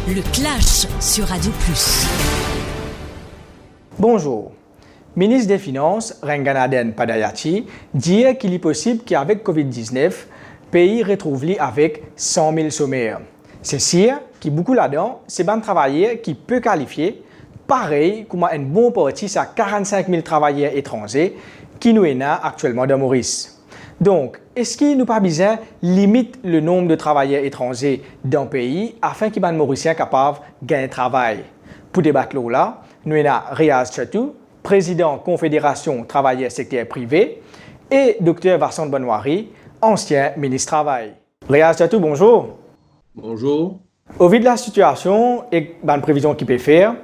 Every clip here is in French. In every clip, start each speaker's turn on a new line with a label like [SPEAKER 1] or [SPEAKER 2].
[SPEAKER 1] Le Clash sur Radio Plus.
[SPEAKER 2] Bonjour. Ministre des Finances, Renganaden Padayati, dit qu'il est possible qu'avec Covid-19, le pays retrouve avec 100 000 chômeurs. C'est sûr que beaucoup là-dedans, c'est un travailleur qui peut qualifier, pareil comme un bon parti, ça 45 000 travailleurs étrangers qui nous est actuellement dans Maurice. Donc, est-ce qu'il nous pas besoin limite le nombre de travailleurs étrangers dans le pays afin que les Mauriciens capables de gagner travail? Pour débattre là, nous avons Riaz Chatou, président Confédération travailleurs secteur privé, et Dr Vincent Benoît, ancien ministre du Travail. Riaz Chatou, bonjour.
[SPEAKER 3] Bonjour.
[SPEAKER 2] Au vu de la situation et de la prévision qu'il peut faire,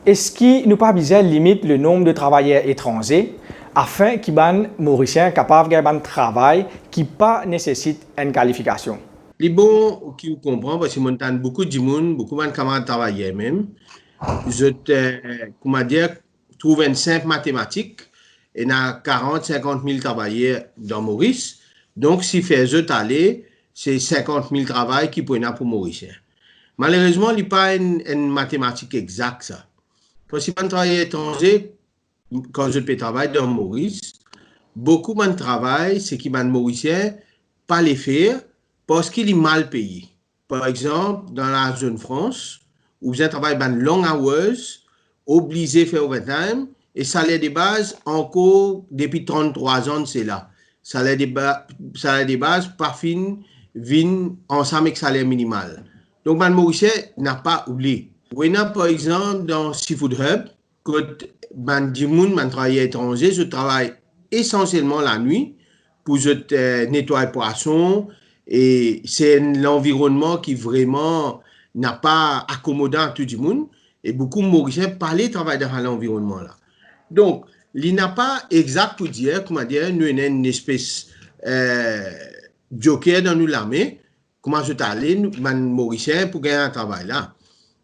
[SPEAKER 2] est-ce qu'il nous pas besoin limite le nombre de travailleurs étrangers afin que les Mauriciens capables de gagner un travail qui ne nécessite une qualification?
[SPEAKER 3] Les bons qui vous comprennent, parce que moi, j'entends beaucoup de monde, beaucoup de camarades travailleurs même. Comment dire, trouve une simple mathématique, et il y a 40-50 000 travailleurs dans Maurice. Donc, si fait aller, c'est 50 000 travail qui pour Mauriciens. Malheureusement, il n'y a pas une mathématique exacte, ça. Parce que les travailleurs étrangers, quand je peux travailler dans Maurice, beaucoup de travail, c'est que les Mauriciens pas les faire parce qu'il est mal payé. Par exemple, dans la zone France, où vous travaillez dans long hours, obligé de faire overtime, et salaire de base, encore depuis 33 ans, c'est là. Salaire de base, pas fin, vient ensemble avec salaire minimal. Donc, les Mauriciens n'a pas oublié. Vous avez, par exemple, dans Seafood Hub, quand je travaille étranger, je travaille essentiellement la nuit pour nettoyer poissons, et c'est l'environnement qui vraiment n'a pas accommodant à tout le monde, et beaucoup de Mauriciens parlent travailler dans l'environnement là. Donc, il n'a pas exact pour dire, comment dire, nous avons une espèce joker dans nous l'armée, comment je t'allais, nous, Mauriciens, pour gagner un travail là.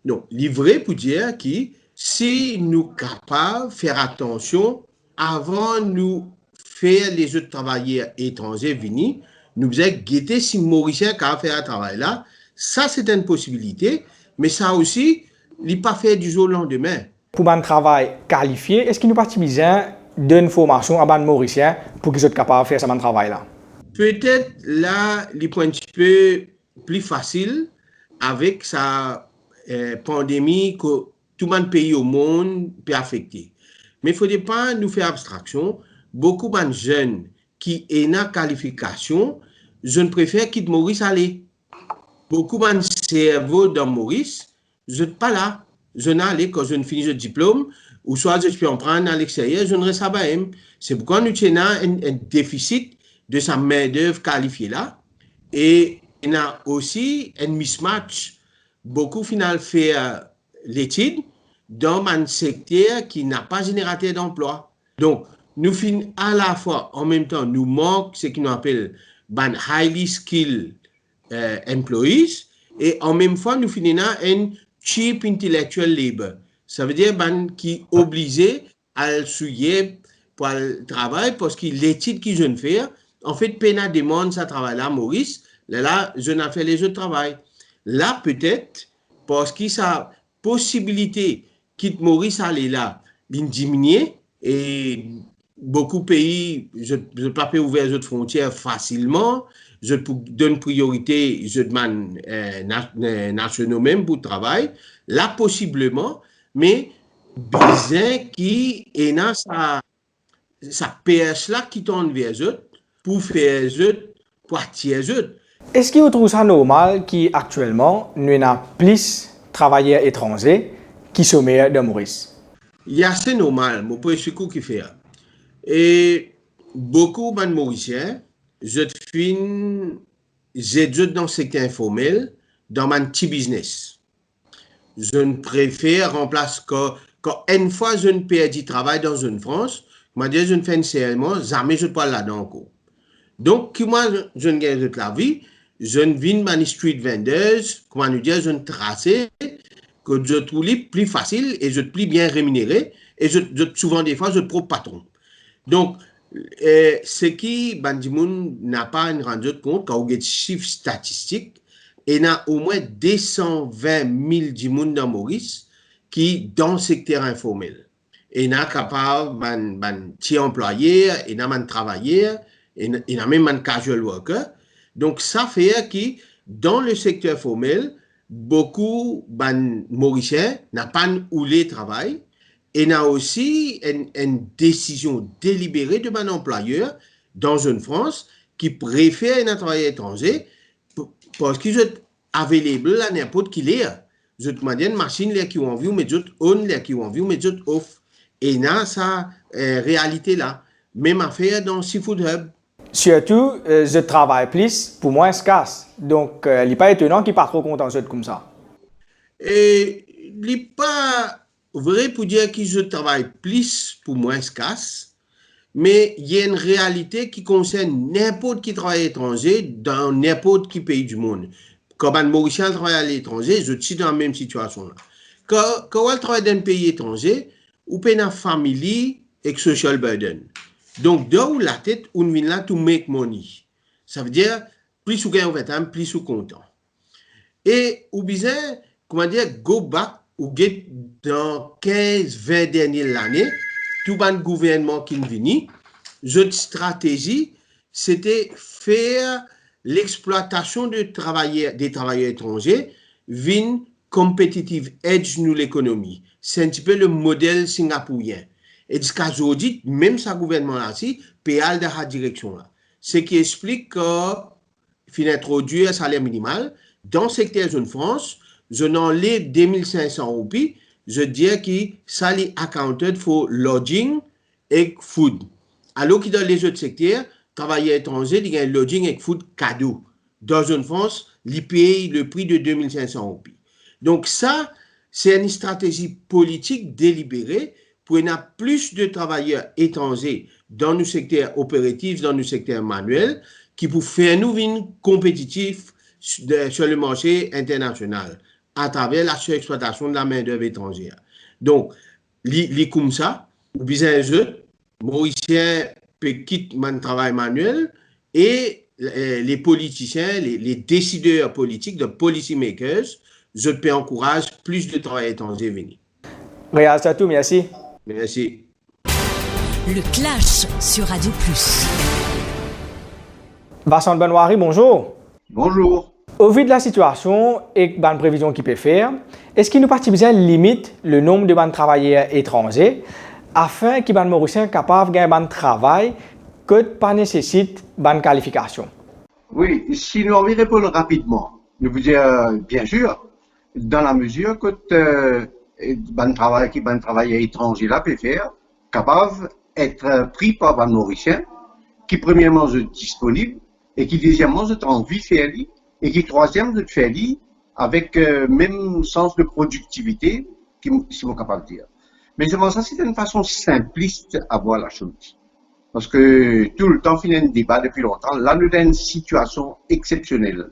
[SPEAKER 3] Donc, il est vrai pour dire que si nous sommes capables de faire attention avant de nous faire les autres travailleurs étrangers venir, nous devons guetter si Mauriciens peuvent faire un travail là. Ça, c'est une possibilité, mais ça aussi, il n'est pas fait du jour au lendemain.
[SPEAKER 2] Pour un travail qualifié, est-ce qu'il nous pas besoin d'une formation à les Mauriciens pour qu'ils soient capables de faire ce travail là?
[SPEAKER 3] Peut-être là, il est un petit peu plus facile avec sa pandémie que tout le pays au monde peut affecter. Mais il ne faudrait pas nous faire abstraction. Beaucoup de jeunes qui ont une qualification, je ne préfère quitter Maurice aller. Beaucoup de cerveaux dans Maurice, je ne suis pas là. Je n'ai allé quand je ne finis le diplôme, ou soit je peux en prendre à l'extérieur, je ne reste pas. C'est pourquoi nous avons un déficit de sa main-d'œuvre qualifiée là. Et il y a aussi un mismatch. Beaucoup final fait l'étude dans un secteur qui n'a pas générateur d'emploi. Donc, nous finissons à la fois, en même temps, nous manque ce qu'on appelle highly skilled employees, et en même temps, nous finissons un cheap intellectual labor. Ça veut dire qui est obligé à le souiller pour le travail parce que l'étude qu'ils viennent faire, en fait, peine demande ça travail là, Maurice, là, je n'ai fait les autres travail. Là, peut-être, parce que sa possibilité quitte Maurice aller là, diminuer, et beaucoup de pays, je ne peux pas ouvrir les autres frontières facilement, je donne priorité, je demande nationaux même pour le travail, là, possiblement, mais besoin qui est dans sa PS là qui tourne vers eux pour faire eux, pour attirer eux.
[SPEAKER 2] Est-ce que vous trouvez ça normal qu'actuellement, nous avons plus de travailleurs étrangers qui sont meilleurs de Maurice?
[SPEAKER 3] C'est normal, je peux expliquer ce qu'il fait. Et beaucoup de Mauriciens, je dans le secteur informel, dans mon petit business. Je ne préfère remplacer quand une fois je ne perds du travail dans une France, je ne fais nécessairement jamais je ne parle là-dedans encore. Donc, moi, je ne gagne de la vie, je ne vis pas street vendors, comment nous dire, je ne trace que je trouve plus facile et je suis plus bien rémunéré et souvent des fois je trouve patron. Donc, ce qui, Bandimoun n'a pas rendu compte quand on a des chiffres statistiques, et il y a au moins 220 000 dimoun dans Maurice qui dans le secteur informel. Et il y a capable de employés, il y a de travailleurs, il y a même de casual workers. Donc ça fait que dans le secteur formel, beaucoup de Mauriciens n'ont pas où les travail. Et il y a aussi une décision délibérée de mon employeur dans une France qui préfère un travail étranger parce qu'ils sont available à n'importe qui l'est. Je te demande une machine qui ont envie, mais d'autres on qui ont envie, mais d'autres off. Et il y a sa réalité là. Même affaire dans Seafood Hub.
[SPEAKER 2] Surtout, je travaille plus pour moins escasse. Donc, il n'est pas étonnant qu'il ne pas trop content de comme ça.
[SPEAKER 3] Et il n'est pas vrai pour dire que je travaille plus pour moins escasse, mais il y a une réalité qui concerne n'importe qui travaille à l'étranger dans n'importe quel pays du monde. Quand un Mauricien travaille à l'étranger, je suis dans la même situation. Quand on travaille dans un pays étranger, on peut avoir une famille et social burden. Donc, dans la tête, on vient là to make money. Ça veut dire, plus vous gagnez overtime, plus vous content. Et, ou bien, comment dire, go back, ou get dans 15-20 dernières années, tout le gouvernement qui est venu, notre stratégie, c'était faire l'exploitation des travailleurs étrangers vin competitive edge nous l'économie. C'est un petit peu le modèle singapourien. Et jusqu'à aujourd'hui, même ce gouvernement-là, péal dans la direction-là. Ce qui explique qu'il a introduit un salaire minimal. Dans le secteur de France, je n'enlève 2500 roupies. Je dis que ça est accounted for lodging et food. Alors que dans les autres secteurs, travailleurs étrangers, il y a un lodging et food cadeau. Dans une France, ils payent le prix de 2500 roupies. Donc ça, c'est une stratégie politique délibérée pour qu'il y ait plus de travailleurs étrangers dans le secteur opératif, dans le secteur manuel, qui pour faire nous compétitifs sur le marché international à travers la surexploitation de la main-d'œuvre étrangère. Donc, les comme ça, ou bien Mauriciens quittent le travail manuel et les politiciens, les décideurs politiques, les policy makers, je peux encourager plus de travail étranger à venir.
[SPEAKER 2] Réal Satou, merci.
[SPEAKER 3] Merci.
[SPEAKER 1] Le Clash sur Radio Plus.
[SPEAKER 2] Vincent Benoît, bonjour.
[SPEAKER 4] Bonjour.
[SPEAKER 2] Au vu de la situation et de la prévision qu'il peut faire, est-ce qu'il nous partit bien limite le nombre de travailleurs étrangers afin que les Mauriciens soient capables de gagner un travail que pas nécessite une qualification?
[SPEAKER 4] Oui, si nous envie répondre rapidement, nous vous dire bien sûr, dans la mesure que ban travailleur étranger là peut faire, capable d'être pris par un Mauricien qui premièrement est disponible et qui deuxièmement est envie de faire et qui troisièmement est faire avec même sens de productivité qui sont capables de dire. Mais je pense que c'est une façon simpliste à voir la chose. Parce que tout le temps, il y a un débat depuis longtemps. Là, nous avons une situation exceptionnelle.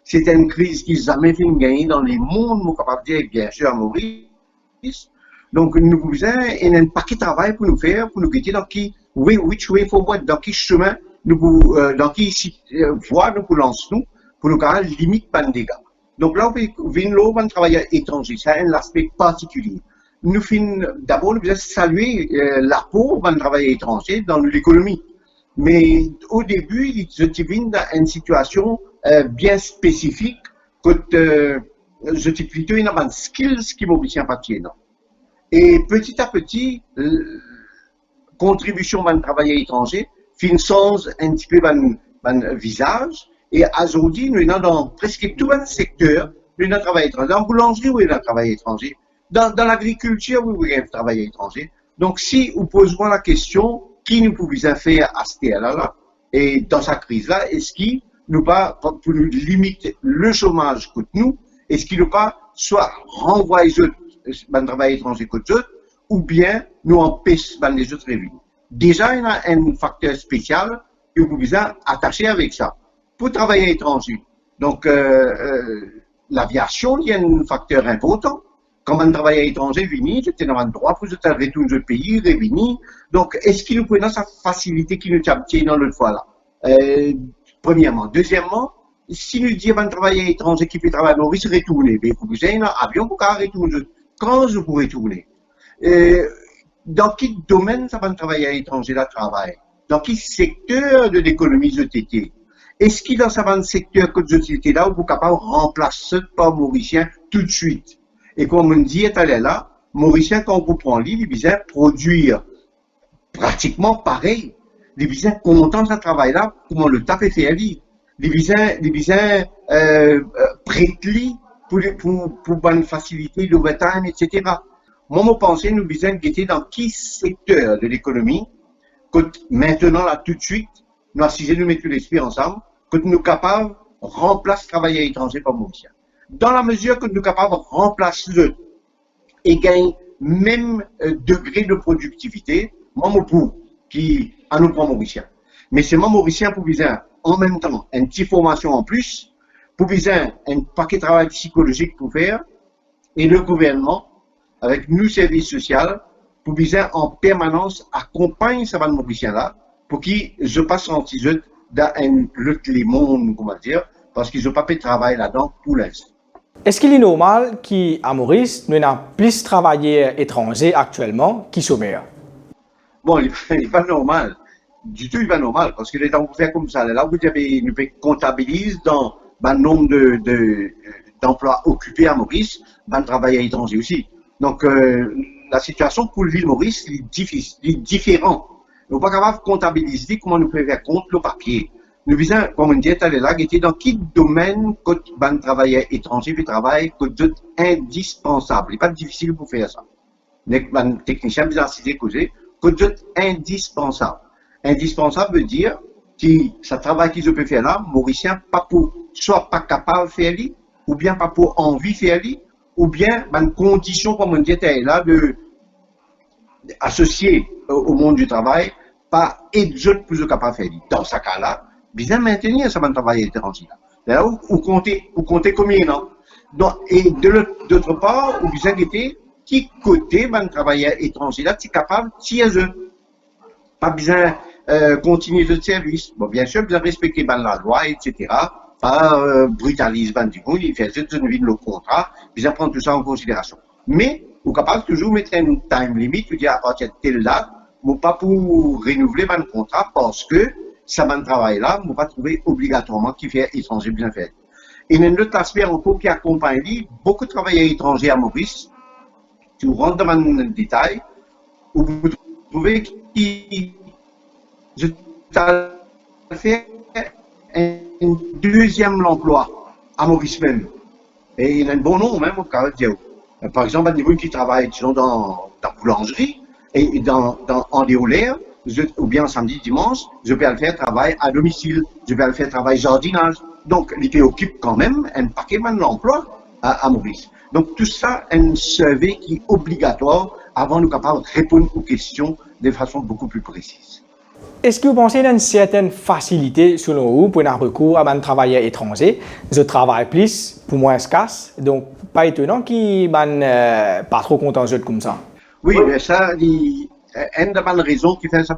[SPEAKER 4] C'est une crise qui n'a jamais fait gagner dans les mondes, nous capables de dire, bien sûr, à Maurice. Donc, nous avons un paquet de travail pour nous faire, pour nous guider dans qui, which way forward, dans qui chemin, dans qui voie nous lancer nous, pour nous garder limite pas de dégâts. Donc là, on vient un travailleur étranger, c'est un aspect particulier. Nous finissons d'abord, nous saluer l'apport d'un travailleur étranger dans l'économie. Mais au début, je viens dans une situation bien spécifique, que je suis plutôt dans une skills qui m'obtient partir. Et petit à petit, contribution d'un travailleur étranger, fin sans un petit peu d'un visage. Et aujourd'hui, nous sommes dans presque tout un secteur, nous sommes travail étranger. Dans la boulangerie, oui, nous sommes travail étranger. Dans l'agriculture, oui, nous sommes travail étranger. Donc, si vous posez la question, qui nous pouvons faire à ce là et dans cette crise-là, est-ce qu'il nous pas, pour nous limiter le chômage que nous, est-ce qu'il nous pas soit renvoyer le travail étranger que nous, ou bien nous empêche les autres revenus. Déjà, il y a un facteur spécial que vous pouvez attacher avec ça. Pour travailler étranger. Donc, l'aviation, il y a un facteur important. Quand un travailleur étranger vient, j'étais dans un droit pour retourner dans le pays, revenir. Donc, est-ce qu'il nous prend sa facilité qui nous tient dans l'autre fois là? Premièrement. Deuxièmement, si nous disons un travailleur étranger qui fait travailler à Maurice, retourner, mais il faut que vous ayez un avion pour retourner. Quand je pourrais retourner? Dans quel domaine ça va un travailleur étranger là travaille? Dans quel secteur de l'économie je t'étais? Est-ce qu'il dans un secteur que je t'étais là, où vous êtes capable de remplacer par Mauricien tout de suite? Et comme on dit, là, Mauricien, quand vous prenez il vient produire pratiquement pareil. Il vient content de ce travail-là, comment le tape fait à lui. Il vient prêter pour une facilité d'overtime, etc. Moi, je pense que nous devons guetter dans quel secteur de l'économie, que maintenant, là, tout de suite, nous assisons, nous mettons l'esprit ensemble, que nous sommes capables de remplacer le travailleur étranger par Mauricien. Dans la mesure que nous sommes capables de remplacer le et gagner même degré de productivité, moi, pour qui à nous prend Mauricien. Mais c'est moi, Mauricien, pour viser en même temps une petite formation en plus, pour viser un paquet de travail psychologique pour faire, et le gouvernement, avec nous, services sociaux, pour viser en permanence accompagner ce Mauricien-là, pour qu'il ne passe en petit jeu dans le monde, comment dire, parce qu'ils n'ont pas fait de travail là-dedans pour l'instant.
[SPEAKER 2] Est-ce qu'il est normal qu'à Maurice, nous n'avons plus de travailleurs étrangers actuellement qui sont meilleurs?
[SPEAKER 4] Bon, il n'est pas normal. Du tout, il n'est pas normal. Parce que les temps, vous faites comme ça. Là, vous avez, nous comptabilise dans le nombre d'emplois occupés à Maurice, de travailleurs étrangers aussi. Donc, la situation pour l'île Maurice est différente. Nous ne sommes pas capables de comptabiliser comment nous pouvons faire compte le papier. Nous visons, comme on dit, là, était dans quel domaine que les travailleurs étrangers fait travail que c'est indispensable. Il n'est pas difficile pour faire ça. Les techniciens bien assistés causés que c'est indispensable. Indispensable veut dire que ce travail qu'ils peuvent faire là, Mauricien, pas pour, soit pas capable de faire lui, ou bien pas pour envie de faire lui, ou bien une condition, comme on dit, là, de associer au monde du travail, pas être plus capable de faire lui. Dans ce cas-là, bien maintenir ce travail étranger là. Là, vous comptez combien, non? Donc, et d'autre part, vous bien guetter qui côté ben travailleur étranger là, c'est capable de tirer. Pas besoin continuer le service. Bon, bien sûr, bien respecter ben la loi, etc. Pas brutaliser ben du coup, il fait une vie de le contrat, bien prendre tout ça en considération. Mais, vous capable toujours mettre une time limit, vous dire à partir de telle date, mais pas pour renouveler ben le contrat parce que ça va travail là, on va trouver obligatoirement qu'il fait étranger bien fait. Et il y a un autre aspect encore qui accompagne beaucoup de travailleurs étrangers à Maurice. Tu rentres dans le détail, où vous trouvez qu'il fait un deuxième emploi à Maurice même. Et il a un bon nom même au cas de par exemple, il y a des gens qui travaillent dans la boulangerie et en déolaire, ou bien samedi, dimanche, je peux le faire travail à domicile, je peux le faire travail jardinage. Donc, il occupe quand même un paquet d'emplois à Maurice. Donc, tout ça, un survey qui est obligatoire avant de capable de répondre aux questions de façon beaucoup plus précise.
[SPEAKER 2] Est-ce que vous pensez qu'il y a une certaine facilité, selon vous, pour un recours à un travailleur étranger? Je travaille plus, pour moins escasse, donc pas étonnant qu'ils ne pas trop contents comme ça.
[SPEAKER 4] Oui, mais ça, une des raisons qui fait ça,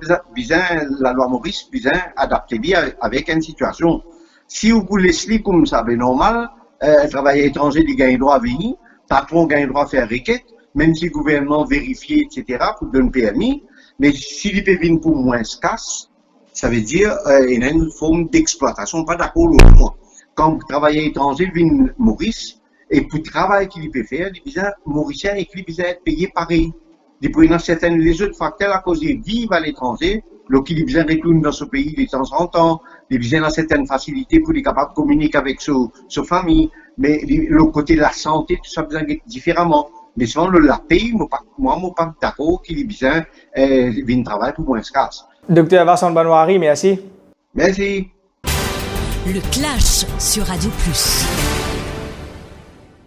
[SPEAKER 4] la loi Maurice, adapter bien avec une situation. Si vous laissez comme ça, c'est normal, un travailleur étranger, il gagne droit à venir, patron gagne droit à faire requête, même si le gouvernement vérifie, etc., pour donner permis. Mais s'il peut venir pour moins escasse, ça veut dire qu'il y a une forme d'exploitation, pas d'accord avec moi. Quand le travailleur étranger vient Maurice, et pour le travail qu'il peut faire, il est mauricien et qu'il peut être payé pareil. Il peut y avoir les autres facteurs à cause de vivre à l'étranger, donc il a besoin de retourner dans ce pays de temps en temps, il a besoin de certaines facilités pour être capable de communiquer avec sa famille, mais le côté de la santé, tout ça besoin différemment. Mais souvent, la paye, moi, je ne suis pas d'accord qu'il ait besoin de travailler pour moins escasse.
[SPEAKER 2] Docteur Vincent Banouari, merci.
[SPEAKER 4] Merci.
[SPEAKER 1] Le Clash sur Radio Plus.